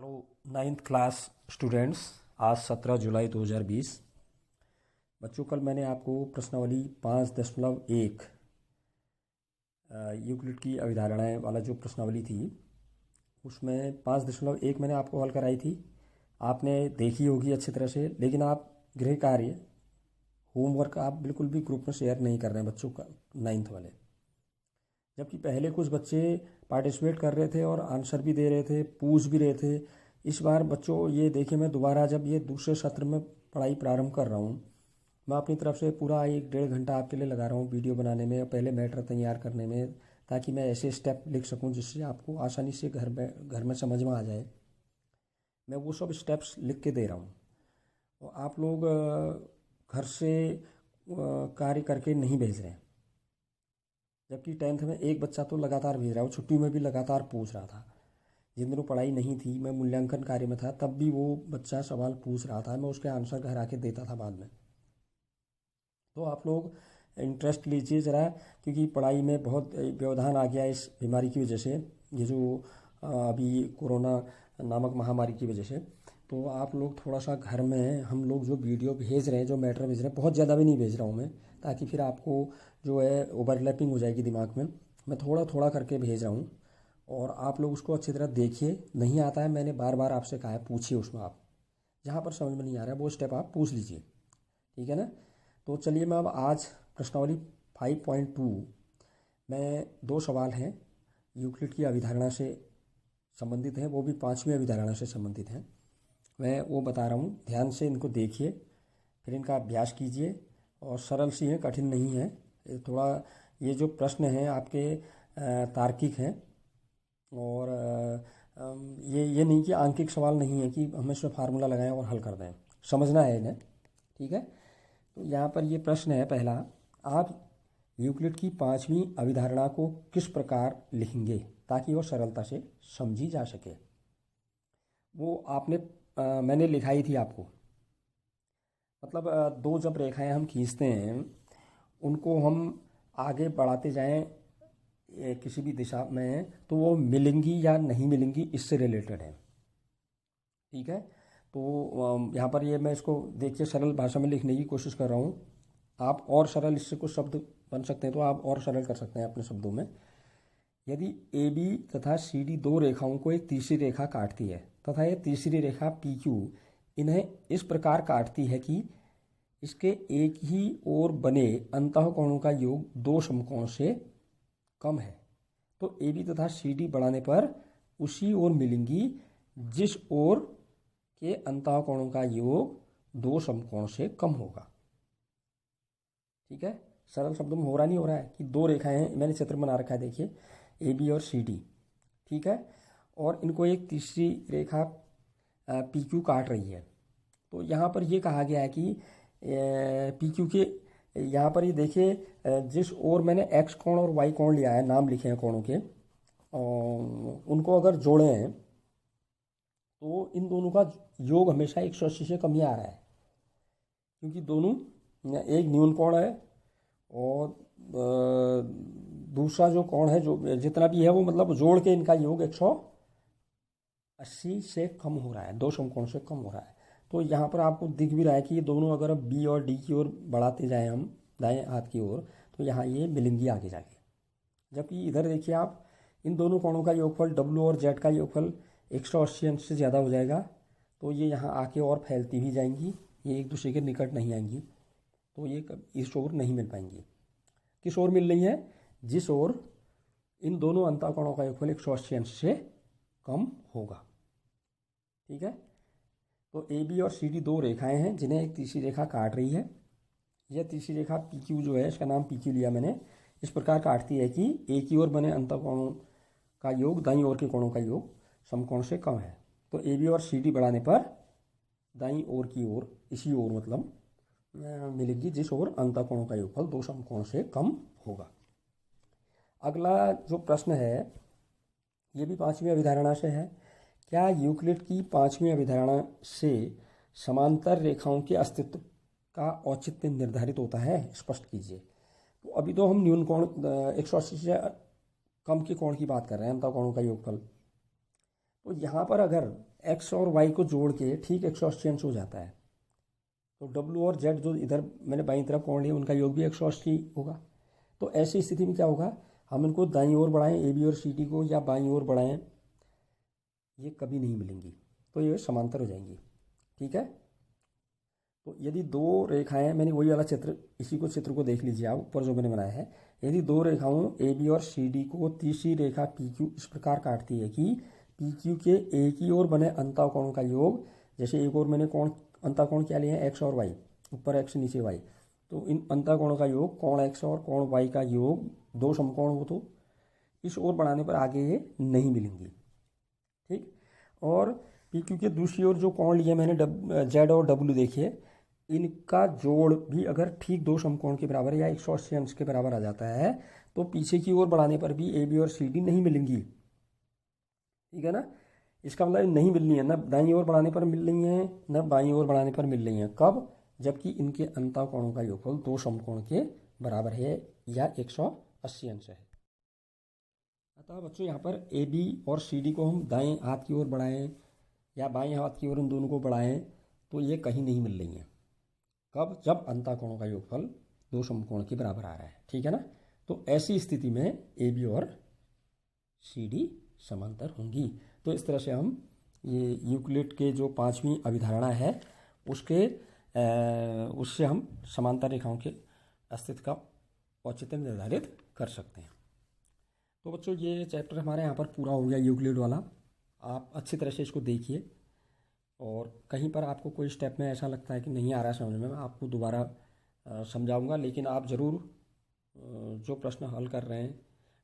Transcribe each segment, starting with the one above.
Hello ninth class students. आज 17 जुलाई 2020। बच्चों, कल मैंने आपको प्रश्नावली 5.1 यूक्लिड की अवधारणाएं वाला जो प्रश्नावली थी उसमें 5.1 मैंने आपको हल कराई थी। आपने देखी होगी अच्छी तरह से, लेकिन आप गृह कार्य होमवर्क आप बिल्कुल भी ग्रुप में शेयर नहीं कर रहे हैं बच्चों का, नाइन्थ वाले। जबकि पहले कुछ बच्चे पार्टिसिपेट कर रहे थे और आंसर भी दे रहे थे, पूछ भी रहे थे। इस बार बच्चों ये देखिए, मैं दोबारा जब ये दूसरे सत्र में पढ़ाई प्रारंभ कर रहा हूँ, मैं अपनी तरफ से पूरा 1-1.5 घंटा आपके लिए लगा रहा हूँ वीडियो बनाने में, पहले मैटर तैयार करने में, ताकि मैं ऐसे स्टेप लिख सकूँ जिससे आपको आसानी से घर में समझ में आ जाए। मैं वो सब स्टेप्स लिख के दे रहा हूँ और आप लोग घर से कार्य करके नहीं भेज रहे हैं। जबकि 10th में एक बच्चा तो लगातार भेज रहा है, वो छुट्टी में भी लगातार पूछ रहा था। जिन दिनों पढ़ाई नहीं थी, मैं मूल्यांकन कार्य में था, तब भी वो बच्चा सवाल पूछ रहा था, मैं उसके आंसर घर आके देता था बाद में। तो आप लोग इंटरेस्ट लीजिए ज़रा, क्योंकि पढ़ाई में बहुत व्यवधान आ गया इस बीमारी की वजह से, ये जो अभी कोरोना नामक महामारी की वजह से। तो आप लोग थोड़ा सा घर में, हम लोग जो वीडियो भेज रहे हैं, जो मैटर भेज रहे हैं, बहुत ज़्यादा भी नहीं भेज रहा हूँ मैं, ताकि फिर आपको जो है ओवरलैपिंग हो जाएगी दिमाग में। मैं थोड़ा थोड़ा करके भेज रहा हूँ और आप लोग उसको अच्छी तरह देखिए। नहीं आता है, मैंने बार बार आपसे कहा है, पूछिए उसमें। आप जहाँ पर समझ में नहीं आ रहा है वो स्टेप आप पूछ लीजिए, ठीक है ना। तो चलिए, मैं अब आज प्रश्नावली 5.2 में 2 सवाल हैं, यूक्लिड की अवधारणा से संबंधित हैं, वो भी 5वीं अवधारणा से संबंधित हैं। मैं वो बता रहा हूँ, ध्यान से इनको देखिए, फिर इनका अभ्यास कीजिए। और सरल सी हैं, कठिन नहीं है। थोड़ा ये जो प्रश्न हैं आपके तार्किक हैं, और ये नहीं कि आंकिक सवाल नहीं है कि हम इसमें फार्मूला लगाएं और हल कर दें, समझना है इन्हें, ठीक है। तो यहाँ पर ये प्रश्न है पहला, आप यूक्लिड की 5वीं अवधारणा को किस प्रकार लिखेंगे ताकि वो सरलता से समझी जा सके। वो आपने मैंने लिखाई थी आपको। मतलब दो जब रेखाएं हम खींचते हैं, उनको हम आगे बढ़ाते जाएं किसी भी दिशा में, तो वो मिलेंगी या नहीं मिलेंगी, इससे रिलेटेड है, ठीक है। तो यहाँ पर ये मैं इसको देखिए सरल भाषा में लिखने की कोशिश कर रहा हूँ। आप और सरल इससे कुछ शब्द बन सकते हैं तो आप और सरल कर सकते हैं अपने शब्दों में। यदि ए बी तथा सी डी 2 रेखाओं को एक तीसरी रेखा काटती है तथा यह तीसरी रेखा पी क्यू इन्हें इस प्रकार काटती है कि इसके एक ही ओर बने अंतःकोणों का योग 2 समकोण से कम है, तो ए बी तथा सी डी बढ़ाने पर उसी ओर मिलेंगी जिस ओर के अंतःकोणों का योग 2 समकोण से कम होगा, ठीक है। सरल शब्दों में हो रहा नहीं हो रहा है कि 2 रेखाएं हैं, मैंने चित्र बना रखा है, देखिए ए बी और सी डी, ठीक है। और इनको एक तीसरी रेखा पी क्यू काट रही है। तो यहाँ पर ये कहा गया है कि पी क्यू के यहाँ पर ये देखिए, जिस ओर मैंने एक्स कोण और वाई कोण लिया है, नाम लिखे हैं कोणों के, उनको अगर जोड़े हैं तो इन दोनों का योग हमेशा 180 से कम ही आ रहा है, क्योंकि दोनों, एक न्यून कोण है और दूसरा जो कोण है, जो जितना भी है वो, मतलब जोड़ के इनका योग 180 से कम हो रहा है, 2 समकोण से कम हो रहा है। तो यहाँ पर आपको दिख भी रहा है कि ये दोनों अगर बी और डी की ओर बढ़ाते जाएं हम दाएं हाथ की ओर, तो यहाँ ये मिलेंगी आगे जाके। जबकि इधर देखिए आप, इन दोनों कोणों का योगफल डब्ल्यू और जेड का योगफल 180 अंश से ज़्यादा हो जाएगा, तो ये यहाँ आके और फैलती भी जाएंगी, ये एक दूसरे के निकट नहीं आएंगी, तो ये इस ओर नहीं मिल पाएंगी। किस ओर मिल रही है? जिस ओर इन दोनों अंतःकोणों का योगफल 180 अंश से कम होगा, ठीक है। तो ए बी और सी डी 2 रेखाएं हैं जिन्हें एक तीसरी रेखा काट रही है। यह तीसरी रेखा पी क्यू जो है, इसका नाम पी क्यू लिया मैंने, इस प्रकार काटती है कि एक ही ओर बने अंतःकोणों का योग दाईं ओर के कोणों का योग समकोण से कम है। तो ए बी और सी डी बढ़ाने पर दाईं ओर की ओर, इसी ओर मतलब मिलेगी जिस ओर अंतःकोणों का योगफल 2 समकोण से कम होगा। अगला जो प्रश्न है, ये भी 5वीं अवधारणा से है। क्या यूक्लिड की 5वीं अवधारणा से समांतर रेखाओं के अस्तित्व का औचित्य निर्धारित होता है? स्पष्ट कीजिए। तो अभी तो हम न्यून कोण 180 से कम के कोण की बात कर रहे हैं, अंतःकोणों का योगफल। तो यहाँ पर अगर एक्स और वाई को जोड़ के ठीक 180 अंश हो जाता है। तो डब्ल्यू और जेड जो इधर मैंने बाईं तरफ कोण लिया उनका योग भी 180 होगा। तो ऐसी स्थिति में क्या होगा, हम इनको दाईं ओर बढ़ाएं ए बी और सी डी को या बाईं ओर बढ़ाएं, ये कभी नहीं मिलेंगी, तो ये समांतर हो जाएंगी। ठीक है, तो यदि दो रेखाएं, मैंने वही वाला चित्र, इसी को चित्र को देख लीजिए आप, ऊपर जो मैंने बनाया है, यदि दो रेखाओं ए बी और सी डी को तीसरी रेखा पी क्यू इस प्रकार काटती है कि पी क्यू के एक ही ओर बने अंतःकोणों का योग, जैसे एक और मैंने कोण अंतःकोण क्या लिए हैं, एक्स और वाई, ऊपर एक्स नीचे वाई, तो इन अंतःकोणों का योग कोण एक्स और कोण वाई का योग दो समकोण हो तो इस ओर बढ़ाने पर आगे ये नहीं मिलेंगी। ठीक, और पी क्यू के दूसरी ओर जो कोण लिए मैंने जेड और डब्ल्यू, देखिए इनका जोड़ भी अगर ठीक दो समकोण के बराबर या 180 अंश के बराबर आ जाता है तो पीछे की ओर बढ़ाने पर भी ए बी और सी डी नहीं मिलेंगी। ठीक है ना, इसका मतलब नहीं मिलनी है, न दाईं ओर बढ़ाने पर मिल रही हैं न बाईं ओर बढ़ाने पर मिल रही हैं। कब, जबकि इनके अंतःकोणों का योगफल दो समकोण के बराबर है या 180 अंश है। अतः बच्चों यहाँ पर ए बी और सी डी को हम दाएं हाथ की ओर बढ़ाएं या बाएं हाथ की ओर इन दोनों को बढ़ाएं तो ये कहीं नहीं मिल रही हैं। कब, जब अंतःकोणों का योगफल दो समकोण के बराबर आ रहा है। ठीक है ना, तो ऐसी स्थिति में ए बी और सी डी समांतर होंगी। तो इस तरह से हम ये यूक्लिड के जो पांचवी अभिधारणा है उससे हम समांतर रेखाओं के अस्तित्व का औचित्य निर्धारित कर सकते हैं। तो बच्चों ये चैप्टर हमारे यहाँ पर पूरा हो गया यूक्लिड वाला। आप अच्छी तरह से इसको देखिए और कहीं पर आपको कोई स्टेप में ऐसा लगता है कि नहीं आ रहा है समझ में, मैं आपको दोबारा समझाऊंगा, लेकिन आप ज़रूर जो प्रश्न हल कर रहे हैं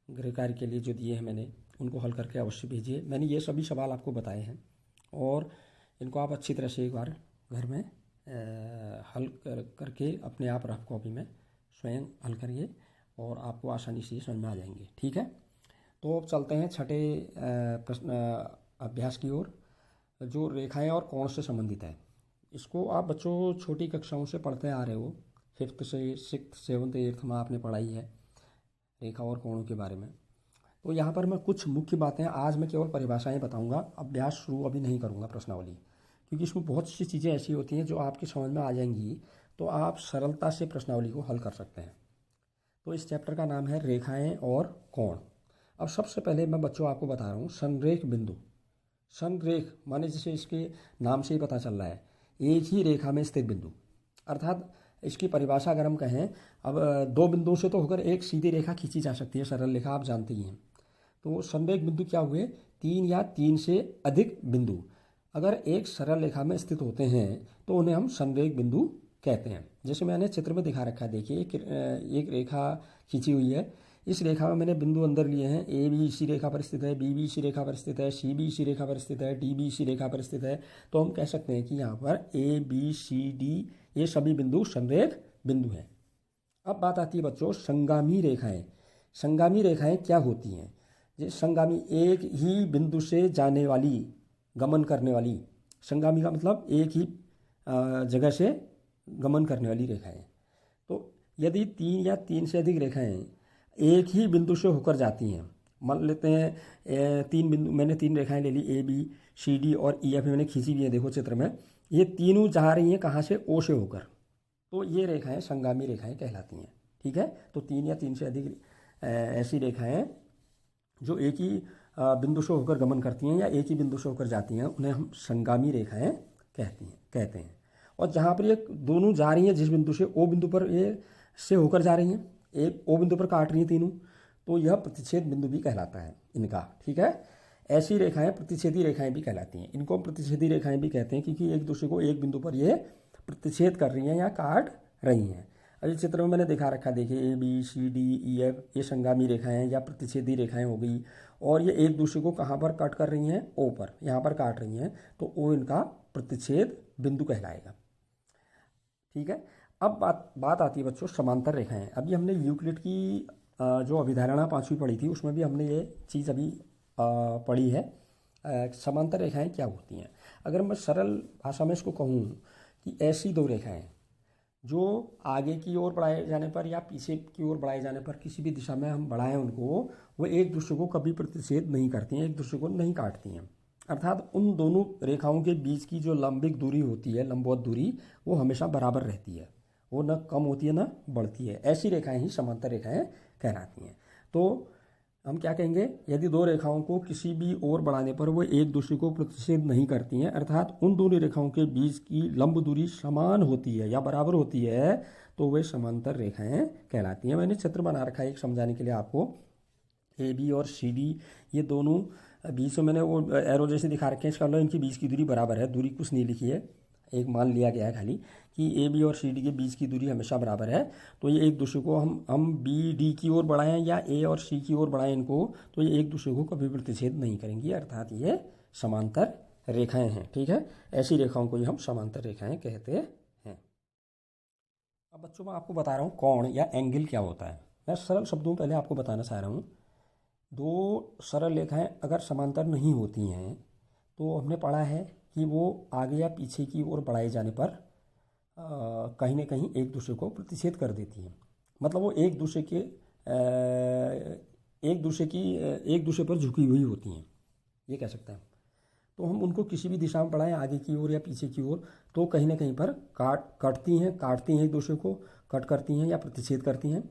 गृह कार्य के लिए जो दिए हैं मैंने, उनको हल करके अवश्य भेजिए। मैंने ये सभी सवाल आपको बताए हैं और इनको आप अच्छी तरह से एक बार घर में हल करके अपने आप रफ कॉपी में स्वयं हल करिए और आपको आसानी से समझ में आ जाएंगे। ठीक है, तो अब चलते हैं छठे प्रश्न अभ्यास की ओर, जो रेखाएं और कोण से संबंधित है। इसको आप बच्चों छोटी कक्षाओं से पढ़ते आ रहे हो, 5th से 6th 7th 8th में आपने पढ़ाई है रेखा और कोणों के बारे में। तो यहाँ पर मैं कुछ मुख्य बातें, आज मैं केवल परिभाषाएं बताऊंगा, अभ्यास शुरू अभी नहीं करूंगा प्रश्नावली, क्योंकि इसमें बहुत सी चीज़ें ऐसी होती हैं जो आपकी समझ में आ जाएंगी तो आप सरलता से प्रश्नावली को हल कर सकते हैं। तो इस चैप्टर का नाम है रेखाएं और कोण। अब सबसे पहले मैं बच्चों आपको बता रहा हूँ संरेख बिंदु। संरेख माने जैसे इसके नाम से ही पता चल रहा है, एक ही रेखा में स्थित बिंदु, अर्थात इसकी परिभाषा अगर हम कहें, अब दो बिंदुओं से तो होकर एक सीधी रेखा खींची जा सकती है, सरल रेखा आप जानते ही हैं। तो संरेख बिंदु क्या हुए, तीन या तीन से अधिक बिंदु अगर एक सरल रेखा में स्थित होते हैं तो उन्हें हम संरेख बिंदु कहते हैं। जैसे मैंने चित्र में दिखा रखा है, देखिए एक रेखा खींची हुई है, इस रेखा में मैंने बिंदु अंदर लिए हैं, ए बी इसी रेखा पर स्थित है, बी बी इसी रेखा पर स्थित है, सी बी इसी रेखा पर स्थित है, डी बी इसी रेखा पर स्थित है। तो हम कह सकते हैं कि यहाँ पर ए बी सी डी ये सभी बिंदु संरेख बिंदु हैं। अब बात आती है बच्चों संगामी रेखाएं। संगामी रेखाएं क्या होती हैं? ये संगामी एक ही बिंदु से जाने वाली, गमन करने वाली, संगामी का मतलब एक ही जगह से गमन करने वाली रेखाएं। तो यदि तीन या तीन से अधिक रेखाएं एक ही बिंदु से होकर जाती हैं, मान लेते हैं तीन बिंदु, मैंने तीन रेखाएं ले ली, ए बी सी डी और ई एफ मैंने खींची हुई है, देखो चित्र में, ये तीनों जा रही हैं कहाँ से, ओ से होकर, तो ये रेखाएं संगामी रेखाएं कहलाती हैं। ठीक है, तो तीन या तीन से अधिक ऐसी रेखाएं जो एक ही बिंदु से होकर गमन करती हैं या एक ही बिंदु से होकर जाती हैं, उन्हें हम संगामी रेखाएं कहते हैं। और जहाँ पर ये दोनों जा रही हैं जिस बिंदु से, ओ बिंदु पर ये से होकर जा रही हैं, एक ओ बिंदु पर काट रही हैं तीनों, तो यह प्रतिच्छेद बिंदु भी कहलाता है इनका। ठीक है, ऐसी रेखाएं प्रतिच्छेदी रेखाएं भी कहलाती हैं। इनको हम प्रतिच्छेदी रेखाएं भी कहते हैं क्योंकि एक दूसरे को एक बिंदु पर ये प्रतिच्छेद कर रही हैं या काट रही हैं। अभी चित्र में मैंने दिखा रखा, देखिए A B C D E F ये संगामी रेखाएं या प्रतिच्छेदी रेखाएं हो गई, और ये एक दूसरे को कहाँ पर कट कर रही हैं, ओ पर, यहाँ पर काट रही हैं, तो ओ इनका प्रतिच्छेद बिंदु कहलाएगा। ठीक है, अब बात आती है बच्चों समांतर रेखाएं। अभी हमने यूक्लिड की जो अभिधारणा पांचवी पढ़ी थी उसमें भी हमने ये चीज़ अभी पढ़ी है। समांतर रेखाएं क्या होती हैं? अगर मैं सरल भाषा में इसको कहूँ कि ऐसी दो रेखाएं जो आगे की ओर बढ़ाए जाने पर या पीछे की ओर बढ़ाए जाने पर, किसी भी दिशा में हम बढ़ाएं उनको, वो एक दूसरे को कभी प्रतिच्छेद नहीं करती हैं, एक दूसरे को नहीं काटती हैं। अर्थात उन दोनों रेखाओं के बीच की जो लंबिक दूरी होती है, लंबवत दूरी, वो हमेशा बराबर रहती है, वो न कम होती है न बढ़ती है। ऐसी रेखाएं ही समांतर रेखाएं कहलाती हैं। तो हम क्या कहेंगे, यदि दो रेखाओं को किसी भी ओर बढ़ाने पर वो एक दूसरे को प्रतिच्छेद नहीं करती हैं, अर्थात उन दोनों रेखाओं के बीच की लंब दूरी समान होती है या बराबर होती है, तो वे समांतर रेखाएं कहलाती हैं। मैंने चित्र बना रखा है एक समझाने के लिए आपको। ए बी और सी डी, ये दोनों बीच में मैंने वो एरो जैसे दिखा रखे हैं, इसका मतलब इनकी बीच की दूरी बराबर है। दूरी कुछ नहीं लिखी है, एक मान लिया गया है खाली कि ए बी और सी डी के बीच की दूरी हमेशा बराबर है। तो ये एक दूसरे को हम बी डी की ओर बढ़ाएं या ए और सी की ओर बढ़ाएं इनको, तो ये एक दूसरे को कभी प्रतिच्छेद नहीं करेंगी, अर्थात ये समांतर रेखाएं हैं। ठीक है, ऐसी रेखाओं को ही हम समांतर रेखाएं कहते हैं। अब बच्चों मैं आपको बता रहा हूँ कोण या एंगल क्या होता है। मैं सरल शब्दों में पहले आपको बताना चाह रहा हूँ। दो सरल रेखाएं अगर समांतर नहीं होती हैं तो हमने पढ़ा है कि वो आगे या पीछे की ओर बढ़ाए जाने पर कहीं ना कहीं एक दूसरे को प्रतिच्छेद कर देती हैं। मतलब वो एक दूसरे पर झुकी हुई होती हैं, ये कह सकते हैं। तो हम उनको किसी भी दिशा में बढ़ाएं, आगे की ओर या पीछे की ओर, तो कहीं ना कहीं पर काटती हैं एक दूसरे को, कट करती हैं या प्रतिच्छेद करती हैं।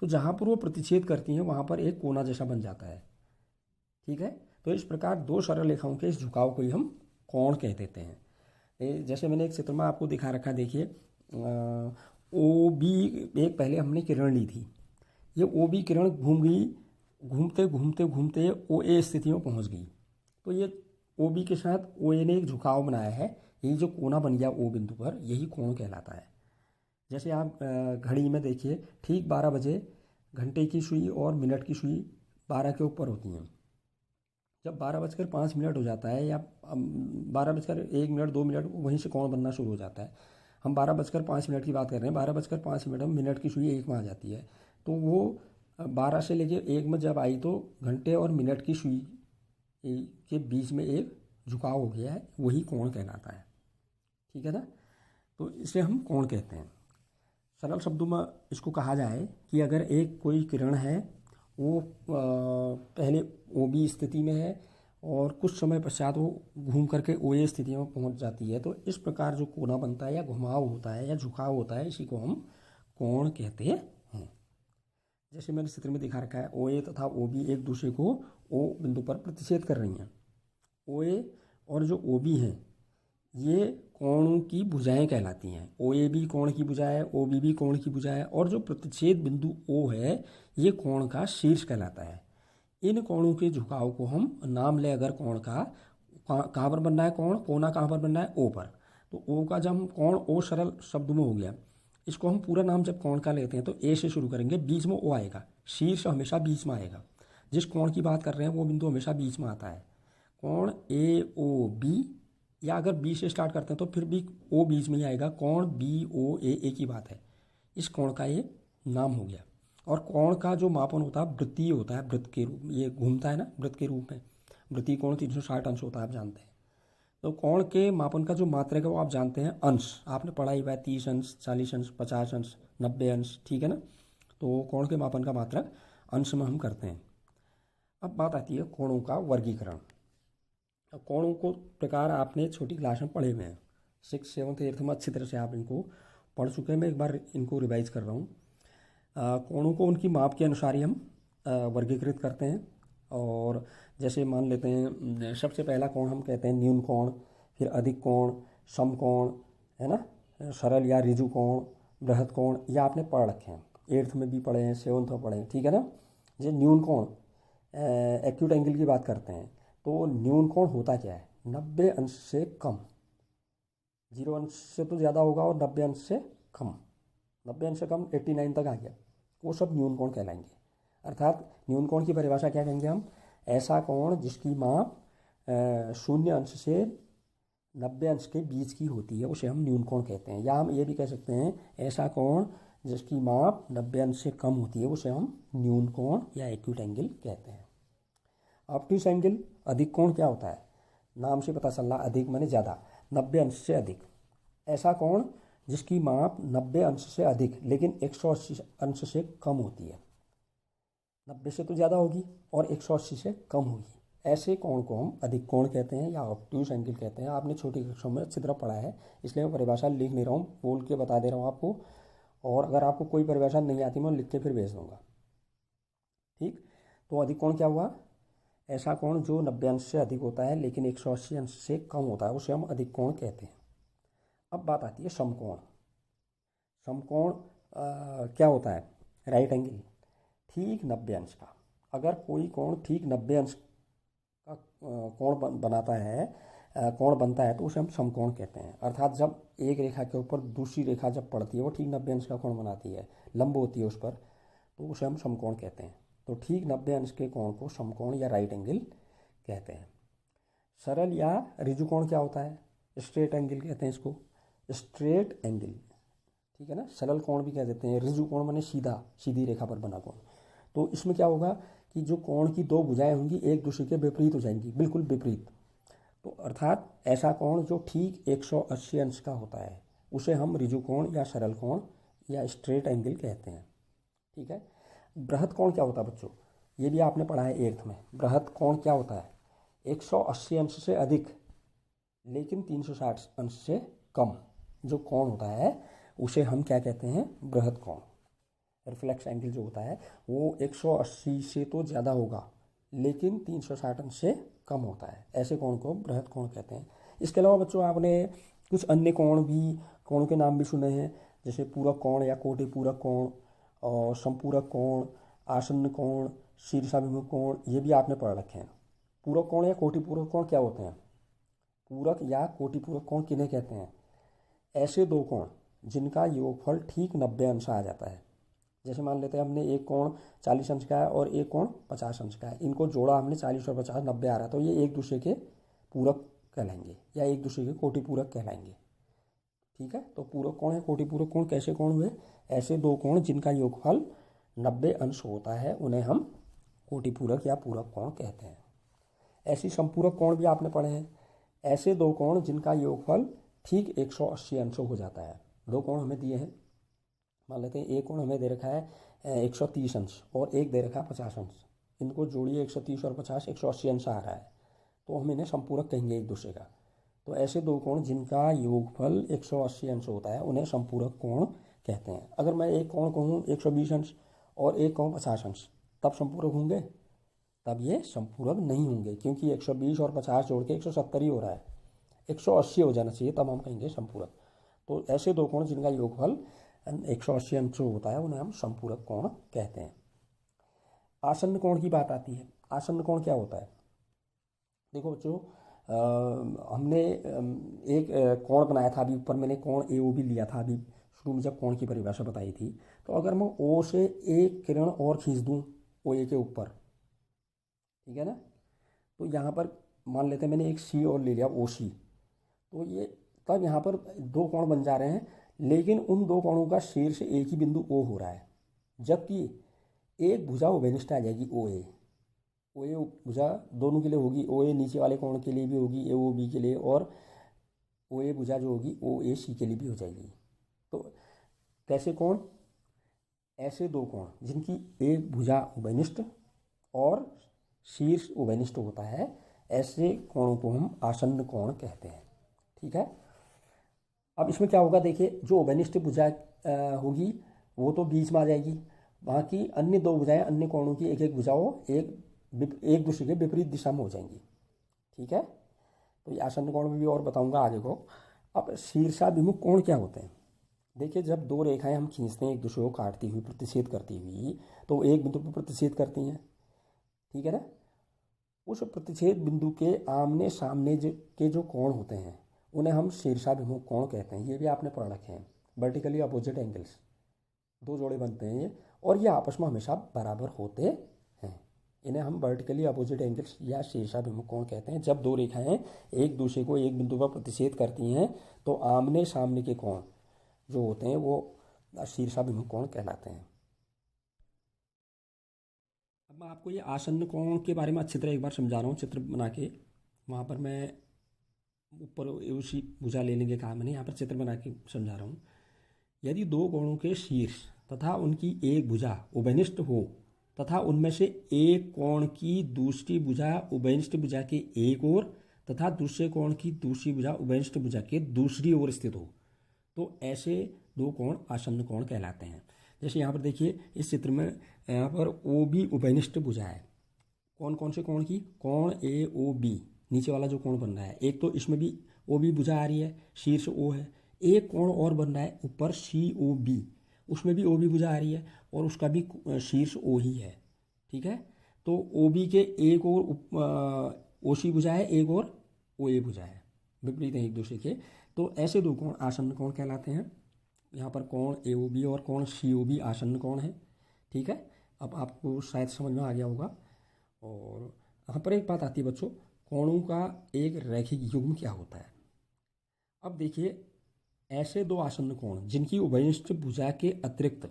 तो जहाँ पर वो प्रतिच्छेद करती हैं वहाँ पर एक कोना जैसा बन जाता है। ठीक है, तो इस प्रकार दो सरल रेखाओं के इस झुकाव को ही हम कोण कह देते हैं। जैसे मैंने एक चित्र में आपको दिखा रखा, देखिए ओ बी, एक पहले हमने किरण ली थी। ये ओ बी किरण घूम गई, घूमते घूमते घूमते ओ ए स्थिति में पहुँच गई। तो ये ओ बी के साथ ओ ए ने एक झुकाव बनाया है, यही जो कोना बन गया ओ बिंदु पर, यही कोण कहलाता है। जैसे आप घड़ी में देखिए, ठीक 12 बजे घंटे की सुई और मिनट की सुई 12 के ऊपर होती हैं। जब 12:05 हो जाता है या 12:01 2 मिनट, वहीं से कोण बनना शुरू हो जाता है। हम 12:05 की बात कर रहे हैं, 12:05 में मिनट की सुई 1 में आ जाती है। तो वो 12 से लेके 1 में जब आई तो घंटे और मिनट की सुई के बीच में एक झुकाव हो गया है, वही कोण कहलाता है। ठीक है ना, तो इसे हम कोण कहते हैं। सरल शब्दों में इसको कहा जाए कि अगर एक कोई किरण है, वो पहले ओ बी स्थिति में है और कुछ समय पश्चात वो घूम करके ओ ए स्थिति में पहुंच जाती है, तो इस प्रकार जो कोना बनता है या घुमाव होता है या झुकाव होता है, इसी को हम कोण कहते हैं। जैसे मैंने चित्र में दिखा रखा है, ओ ए तथा ओ बी एक दूसरे को ओ बिंदु पर प्रतिच्छेद कर रही हैं। ओ ए और जो ओ बी हैं, ये कोणों की भुजाएं कहलाती हैं। ओ ए बी कोण की भुजा है, ओ बी भी कोण की भुजा है, और जो प्रतिच्छेद बिंदु ओ है, ये कोण का शीर्ष कहलाता है। इन कोणों के झुकाव को हम नाम ले, अगर कोण का कहाँ पर बनना है, कोना कहाँ पर बनना है, ओ पर। तो ओ का जब हम कोण ओ सरल शब्द में हो गया, इसको हम पूरा नाम जब कोण का लेते हैं तो ए से शुरू करेंगे, बीच में ओ आएगा, शीर्ष हमेशा बीच में आएगा। जिस कोण की बात कर रहे हैं वो बिंदु हमेशा बीच में आता है। कोण ए ओ बी, या अगर बी से स्टार्ट करते हैं तो फिर भी ओ बीच में ही आएगा। कोण बी ओ ए की बात है, इस कोण का ये नाम हो गया। और कोण का जो मापन होता है वृत्तीय होता है, वृत्त के रूप, ये घूमता है ना वृत्त के रूप में। वृत्तीय कोण 360 अंश होता है, आप जानते हैं। तो कोण के मापन का जो मात्रक है वो आप जानते हैं, अंश। आपने पढ़ा ही हुआ है, 30 अंश, 40 अंश, 50 अंश, 90 अंश। ठीक है ना, तो कोण के मापन का मात्रक अंश में हम करते हैं। अब बात आती है कोणों का वर्गीकरण। कोणों को प्रकार आपने छोटी क्लास में पढ़े हुए हैं, 6, 7, 8 में अच्छी तरह से आप इनको पढ़ चुके हैं। मैं एक बार इनको रिवाइज कर रहा हूँ। कोणों को उनकी माप के अनुसार ही हम वर्गीकृत करते हैं। और जैसे मान लेते हैं, सबसे पहला कोण हम कहते हैं न्यून कोण, फिर अधिक कोण, समकोण, है ना, सरल या ऋजु कोण, बृहद कोण, ये आपने पढ़ रखे हैं, 8th में भी पढ़े हैं, 7th में पढ़े हैं। ठीक है ना। ये न्यून कोण, एक्यूट एंगल की बात करते हैं, तो न्यून कोण होता क्या है, 90 अंश से कम। 0 अंश से तो ज़्यादा होगा और 90 अंश से कम, 90 अंश से कम 89 तक आ गया, वो सब न्यून कोण कहलाएंगे। अर्थात न्यून कोण की परिभाषा क्या कहेंगे हम, ऐसा कोण जिसकी माप 0 अंश से 90 अंश के बीच की होती है, उसे हम न्यून कोण कहते हैं। या हम ये भी कह सकते हैं, ऐसा कोण जिसकी माप 90 अंश से कम होती है, उसे हम न्यून कोण या एक्यूट एंगल कहते हैं। ऑब्ट्यूस एंगल, अधिक कोण क्या होता है, नाम से पता चल रहा, अधिक माने ज़्यादा, 90 अंश से अधिक। ऐसा कोण जिसकी माप 90 अंश से अधिक लेकिन 180 अंश से कम होती है। 90 से तो ज़्यादा होगी और 180 से कम होगी, ऐसे कोण को हम अधिक कोण कहते हैं या ऑब्ट्यूज एंगल कहते हैं। आपने छोटी कक्षाओं में अच्छी तरह पढ़ा है, इसलिए मैं परिभाषा लिख नहीं रहा हूँ, बोल के बता दे रहा हूँ आपको। और अगर आपको कोई परिभाषा नहीं आती मैं लिख के फिर भेज दूंगा। ठीक, तो अधिक कोण क्या हुआ? ऐसा कोण जो 90 अंश से अधिक होता है लेकिन 180 अंश से कम होता है उसे हम अधिक कोण कहते हैं। अब बात आती है समकोण। समकोण क्या होता है? राइट एंगल ठीक 90 अंश का। अगर कोई कोण ठीक 90 अंश का बनाता है, कोण बनता है, तो उसे हम समकोण कहते हैं। अर्थात जब एक रेखा के ऊपर दूसरी रेखा जब पड़ती है वो ठीक 90 अंश का कोण बनाती है, लंब होती है उस पर, तो उसे हम समकोण कहते हैं। तो ठीक 90 अंश के कोण को समकोण या राइट एंगल कहते हैं। सरल या ऋजु कोण क्या होता है? स्ट्रेट एंगल कहते हैं इसको, स्ट्रेट एंगल, ठीक है ना। सरल कोण भी कह देते हैं। ऋजु कोण माने सीधा, सीधी रेखा पर बना कोण। तो इसमें क्या होगा कि जो कोण की दो भुजाएं होंगी एक दूसरे के विपरीत हो जाएंगी, बिल्कुल विपरीत। तो अर्थात ऐसा कोण जो ठीक 180 अंश का होता है उसे हम ऋजु कोण या सरल कोण या स्ट्रेट एंगल कहते हैं। ठीक है। बृहद कोण क्या होता है बच्चों? ये भी आपने पढ़ा है 8th में। बृहद कोण क्या होता है? 180 अंश से अधिक लेकिन 360 अंश से कम जो कोण होता है उसे हम क्या कहते हैं? बृहद कोण। रिफ्लेक्स एंगल जो होता है वो 180 से तो ज़्यादा होगा लेकिन 360 अंश से कम होता है, ऐसे कोण को बृहद कोण कहते हैं। इसके अलावा बच्चों आपने कुछ अन्य कोणों के नाम भी सुने हैं, जैसे पूरक कोण या कोटि पूरक कोण और संपूरक कोण, आसन्न कोण, शीर्षाभिमुख कोण, ये भी आपने पढ़ रखे हैं। पूरक कोण या कोटि पूरक कोण क्या होते हैं? पूरक या कोटि पूरक कोण किन्हें कहते हैं? ऐसे दो कोण जिनका योगफल ठीक 90 अंश आ जाता है। जैसे मान लेते हैं हमने एक कोण 40 अंश का है और एक कोण 50 अंश का है, इनको जोड़ा हमने 40 और 50 90 आ रहा है, तो ये एक दूसरे के पूरक कहलाएंगे या एक दूसरे के कोटि पूरक कहलाएंगे। ठीक है, तो पूरक कोण है, कोटि पूरक कोण कैसे कोण हुए? ऐसे दो कोण जिनका योगफल 90 अंश होता है उन्हें हम कोटि पूरक या पूरक कोण कहते हैं। ऐसी संपूरक कोण भी आपने पढ़े हैं। ऐसे दो कोण जिनका योगफल ठीक 180 अंश हो जाता है। दो कोण हमें दिए हैं, मान लेते हैं एक कोण हमें दे रखा है 130 अंश और एक दे रखा है 50 अंश, इनको जोड़िए 130 और 50 180 अंश आ रहा है, तो हम इन्हें संपूरक कहेंगे एक दूसरे का। तो ऐसे दो कोण जिनका योगफल 180 अंश होता है उन्हें संपूरक कोण कहते हैं। अगर मैं एक कोण कहूँ 120 अंश और एक कहूँ 50 अंश, तब संपूरक होंगे? तब ये संपूरक नहीं होंगे, क्योंकि 120 और 50 जोड़ के 170 ही हो रहा है, 180 हो जाना चाहिए, तब हम कहेंगे संपूरक। तो ऐसे दो कोण जिनका योगफल 180 अंश होता है उन्हें हम संपूरक कोण कहते हैं। आसन्न कोण की बात आती है। आसन्न कोण क्या होता है? देखो बच्चों, हमने एक कोण बनाया था अभी ऊपर, मैंने कोण AO भी लिया था अभी शुरू में जब कोण की परिभाषा बताई थी। तो अगर मैं O से एक किरण और खींच दूँ OA के ऊपर, ठीक है ना, तो यहाँ पर मान लेते हैं मैंने एक C और ले लिया OC, तो ये तब यहाँ पर दो कोण बन जा रहे हैं, लेकिन उन दो कोणों का शीर्ष एक ही बिंदु O हो रहा है, जबकि एक भुजा उभयनिष्ठ आ जाएगी OA भुजा दोनों के लिए होगी। OA नीचे वाले कोण के लिए भी होगी, AOB के लिए, और OA भुजा जो होगी OAC के लिए भी हो जाएगी। तो कैसे कोण? ऐसे दो कोण जिनकी एक भुजा उभयनिष्ठ और शीर्ष उभयनिष्ठ होता है, ऐसे कोणों को हम आसन्न कोण कहते हैं। ठीक है। अब इसमें क्या होगा, देखिए, जो उभयनिष्ठ भुजा होगी वो तो बीच में आ जाएगी, बाकी अन्य दो भुजाएं अन्य कोणों की एक एक भुजाओं एक दूसरे के विपरीत दिशा में हो जाएंगी। ठीक है, तो ये आसन्न कोण में भी और बताऊंगा आगे को। अब शीर्षाभिमुख कोण क्या होते हैं? देखिए, जब दो रेखाएं हम खींचते हैं एक दूसरे को काटती हुई, प्रतिच्छेद करती हुई, तो एक बिंदु पर प्रतिच्छेद करती हैं, ठीक है ना। उस प्रतिच्छेद बिंदु के आमने सामने के जो कोण होते हैं उन्हें हम शीर्षाभिमुख कोण कहते हैं। ये भी आपने पढ़ रखे हैं। वर्टिकली अपोजिट एंगल्स, दो जोड़े बनते हैं ये, और ये आपस में हमेशा बराबर होते हैं। इन्हें हम वर्टिकली अपोजिट एंगल्स या शीर्षाभिमुख कोण कहते हैं। जब दो रेखाएं एक दूसरे को एक बिंदु पर प्रतिच्छेद करती हैं तो आमने सामने के कोण जो होते हैं वो शीर्षाभिमुख कोण कहलाते हैं। अब मैं आपको ये आसन्न कोण के बारे में अच्छी तरह एक बार समझा रहा हूँ, चित्र बना के। वहाँ पर मैं ऊपर उसी भुजा लेने के कहा मैंने, यहाँ पर चित्र बना के समझा रहा हूँ। यदि दो कोणों के शीर्ष तथा उनकी एक भुजा उभयनिष्ठ हो तथा उनमें से एक कोण की दूसरी भुजा उभयनिष्ठ भुजा के एक ओर तथा दूसरे कोण की दूसरी भुजा उभयनिष्ठ भुजा के दूसरी ओर स्थित हो, तो ऐसे दो कोण आसन्न कोण कहलाते हैं। जैसे यहाँ पर देखिए इस चित्र में यहाँ पर ओ बी उभयनिष्ठ भुजा है। कौन कौन से कोण की? कोण ए ओ बी, नीचे वाला जो कोण बन रहा है, एक तो इसमें भी ओ बी भुजा आ रही है, शीर्ष ओ है। एक कोण और बन रहा है ऊपर सी ओ बी, उसमें भी ओ बी भुजा आ रही है और उसका भी शीर्ष ओ ही है। ठीक है, तो ओ बी के एक और ओ सी भुजा है, एक और ओ ए भुजा है, विपरीत है एक दूसरे के। तो ऐसे दो कोण आसन्न कोण कहलाते हैं। यहाँ पर कोण ए ओ बी और कोण सी ओ बी आसन्न कोण है। ठीक है, अब आपको शायद समझ में आ गया होगा। और यहाँ पर एक बात आती है बच्चों, कोणों का एक रैखिक युग्म क्या होता है। अब देखिए ऐसे दो आसन्न कोण जिनकी उभयनिष्ठ भुजा के अतिरिक्त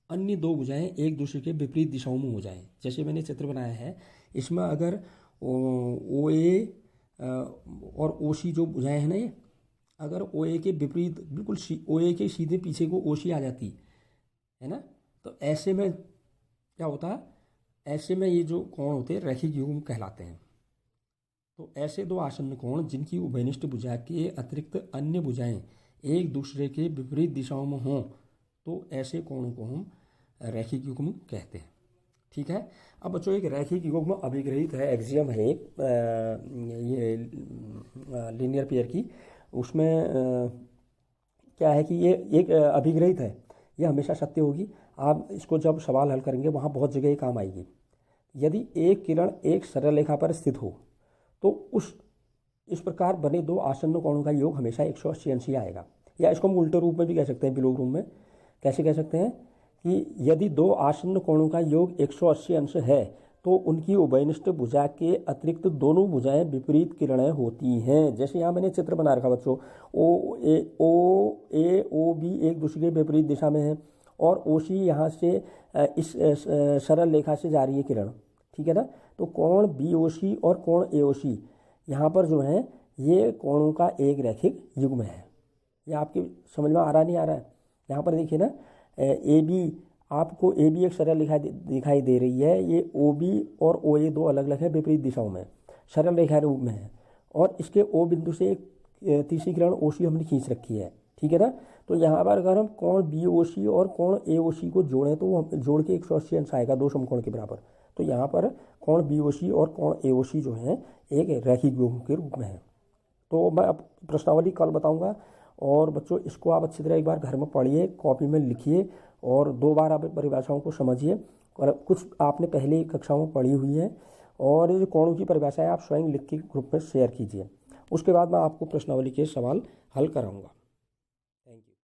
अन्य दो भुजाएं एक दूसरे के विपरीत दिशाओं में हो जाएं। जैसे मैंने चित्र बनाया है, इसमें अगर ओ ए और ओ सी जो भुजाएं हैं ना, ये अगर ओ ए के विपरीत बिल्कुल ओ ए के सीधे पीछे को ओ सी आ जाती है ना, तो ऐसे में क्या होता है, ऐसे में ये जो कोण होते हैं रैखिक युग्म कहलाते हैं। तो ऐसे दो आसन्न कोण जिनकी उभयनिष्ठ भुजा के अतिरिक्त अन्य भुजाएं एक दूसरे के विपरीत दिशाओं में हों, तो ऐसे कोणों को हम रैखिक युग्म कहते हैं। ठीक है, अब बच्चों एक रैखिक युग्म अभिग्रहित है, एक्सियम है एक ये लीनियर पेयर की। उसमें क्या है कि ये एक अभिग्रहित है, ये हमेशा सत्य होगी। आप इसको जब सवाल हल करेंगे वहाँ बहुत जगह ये काम आएगी। यदि एक किरण एक सरल रेखा पर स्थित हो तो इस प्रकार बने दो आसन्न कोणों का योग हमेशा 180 अंश ही आएगा। या इसको हम उल्टे रूप में भी कह सकते हैं, विलोम रूप में कैसे कह सकते हैं कि यदि दो आसन्न कोणों का योग 180 अंश है तो उनकी उभयनिष्ठ भुजा के अतिरिक्त दोनों भुजाएं विपरीत किरणें होती हैं। जैसे यहाँ मैंने चित्र बना रखा बच्चों, ओ ए ओ बी एक दूसरे के विपरीत दिशा में है और ओ सी यहाँ से इस सरल रेखा से जा रही है किरण। ठीक है ना, तो कोण बी ओ सी और कोण ए ओ सी यहाँ पर जो है ये कोणों का एक रैखिक युग्म है। ये आपके समझ में आ रहा नहीं आ रहा है? यहाँ पर देखिए ना, ए बी, आपको ए बी एक सरल रेखा दिखाई दे रही है, ये ओ बी और ओ ए दो अलग अलग है विपरीत दिशाओं में, सरल रेखा रूप में है, और इसके ओ बिंदु से एक तीसरी किरण ओ सी हमने खींच रखी है। ठीक है ना, तो यहाँ पर अगर हम कोण बी ओ सी और कोण ए ओ सी को जोड़ें तो वो जोड़ के 180 अंश आएगा, दो समकोण के बराबर। तो यहाँ पर कोण बी ओ सी और कोण ए ओ सी जो है एक रैखिक युग्म के रूप में है। तो मैं अब प्रश्नावली कल बताऊँगा, और बच्चों इसको आप अच्छी तरह एक बार घर में पढ़िए, कॉपी में लिखिए और 2 बार आप परिभाषाओं को समझिए। और कुछ आपने पहले कक्षाओं में पढ़ी हुई है, और ये जो कोणों की परिभाषा है आप स्वयं लिख के ग्रुप में शेयर कीजिए। उसके बाद मैं आपको प्रश्नावली के सवाल हल कराऊंगा।